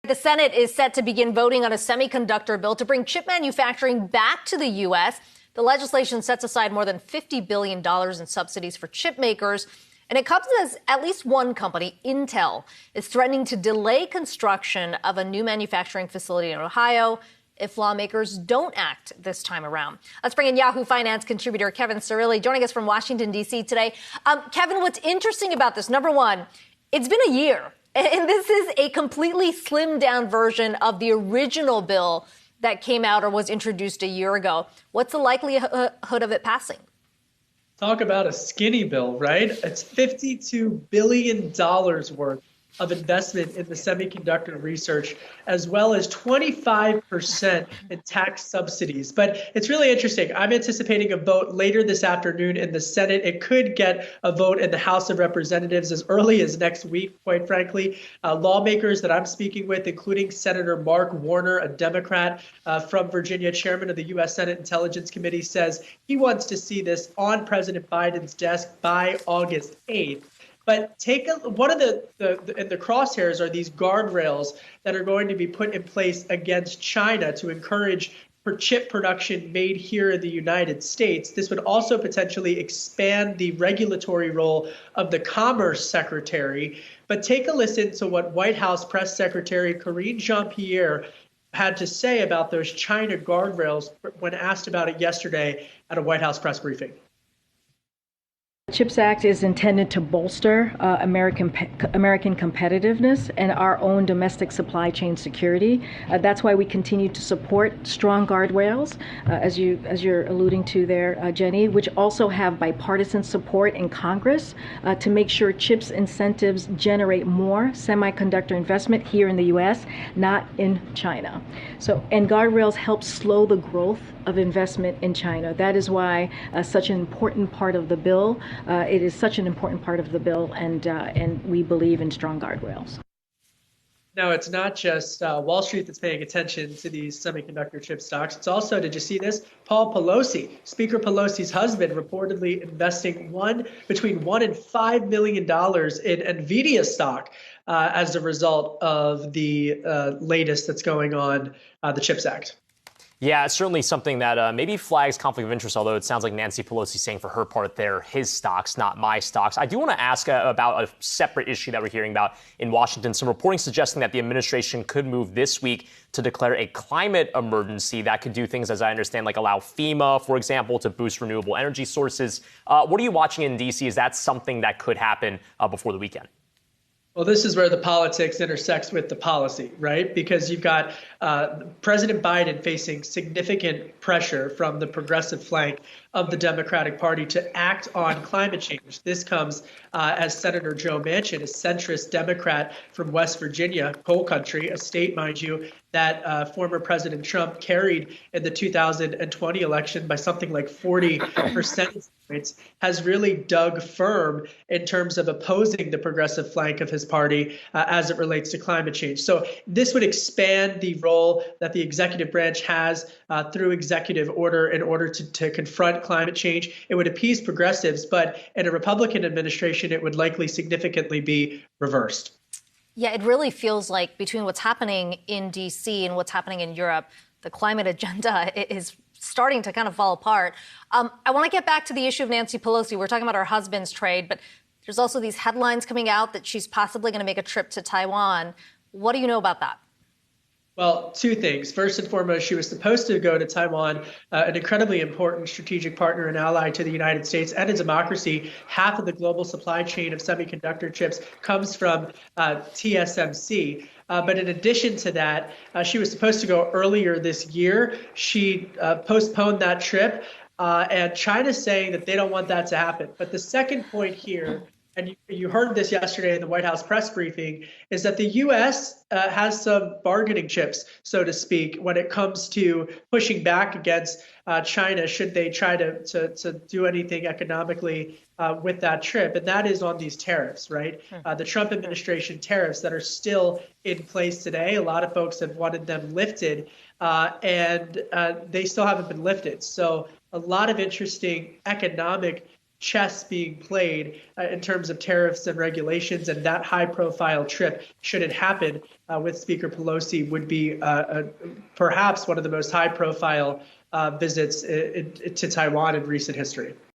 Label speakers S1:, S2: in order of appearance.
S1: The Senate is set to begin voting on a semiconductor bill to bring chip manufacturing back to the U.S. The legislation sets aside more than $50 billion in subsidies for chip makers. And it comes as at least one company, Intel, is threatening to delay construction of a new manufacturing facility in Ohio if lawmakers don't act this time around. Let's bring in Yahoo Finance contributor Kevin Cirilli, joining us from Washington, D.C. today. Kevin, what's interesting about this, number one, it's been a year. And this is a completely slimmed down version of the original bill that came out or was introduced a year ago. What's the likelihood of it passing?
S2: Talk about a skinny bill, right? It's $52 billion worth of investment in the semiconductor research, as well as 25% in tax subsidies. But it's really interesting. I'm anticipating a vote later this afternoon in the Senate. It could get a vote in the House of Representatives as early as next week, quite frankly. Lawmakers that I'm speaking with, including Senator Mark Warner, a Democrat from Virginia, chairman of the U.S. Senate Intelligence Committee, says he wants to see this on President Biden's desk by August 8th. But one of the crosshairs are these guardrails that are going to be put in place against China to encourage chip production made here in the United States. This would also potentially expand the regulatory role of the Commerce Secretary. But take a listen to what White House Press Secretary Karine Jean-Pierre had to say about those China guardrails when asked about it yesterday at a White House press briefing.
S3: The CHIPS Act is intended to bolster American competitiveness and our own domestic supply chain security. That's why we continue to support strong guardrails, as you're alluding to there, Jenny, which also have bipartisan support in Congress to make sure CHIPS incentives generate more semiconductor investment here in the U.S., not in China. And guardrails help slow the growth of investment in China. That is why such an important part of the bill. It is such an important part of the bill, and we believe in strong guardrails.
S2: Now, it's not just Wall Street that's paying attention to these semiconductor chip stocks. It's also, did you see this? Paul Pelosi, Speaker Pelosi's husband, reportedly investing between $1 and $5 million in NVIDIA stock as a result of the latest that's going on, the CHIPS Act.
S4: Yeah, it's certainly something that maybe flags conflict of interest, although it sounds like Nancy Pelosi saying for her part they're his stocks, not my stocks. I do want to ask about a separate issue that we're hearing about in Washington. Some reporting suggesting that the administration could move this week to declare a climate emergency that could do things, as I understand, like allow FEMA, for example, to boost renewable energy sources. What are you watching in D.C.? Is that something that could happen before the weekend?
S2: Well, this is where the politics intersects with the policy, right? Because you've got President Biden facing significant pressure from the progressive flank of the Democratic Party to act on climate change. This comes as Senator Joe Manchin, a centrist Democrat from West Virginia, coal country, a state, mind you, that former President Trump carried in the 2020 election by something like 40 percentage points, has really dug firm in terms of opposing the progressive flank of his party as it relates to climate change. So this would expand the role that the executive branch has through executive order in order to confront climate change. It would appease progressives, but in a Republican administration, it would likely significantly be reversed.
S1: Yeah, it really feels like between what's happening in D.C. and what's happening in Europe, the climate agenda is starting to kind of fall apart. I want to get back to the issue of Nancy Pelosi. We're talking about her husband's trade, but there's also these headlines coming out that she's possibly going to make a trip to Taiwan. What do you know about that?
S2: Well, two things. First and foremost, she was supposed to go to Taiwan, an incredibly important strategic partner and ally to the United States and a democracy. Half of the global supply chain of semiconductor chips comes from TSMC. But in addition to that, she was supposed to go earlier this year. She postponed that trip, and China's saying that they don't want that to happen. But the second point here, and you heard this yesterday in the White House press briefing, is that the U.S. Has some bargaining chips, so to speak, when it comes to pushing back against China should they try to do anything economically with that trip. And that is on these tariffs, right? The Trump administration tariffs that are still in place today. A lot of folks have wanted them lifted, and they still haven't been lifted. So a lot of interesting economic chess being played in terms of tariffs and regulations, and that high-profile trip, should it happen with Speaker Pelosi, would be perhaps one of the most high-profile visits to Taiwan in recent history.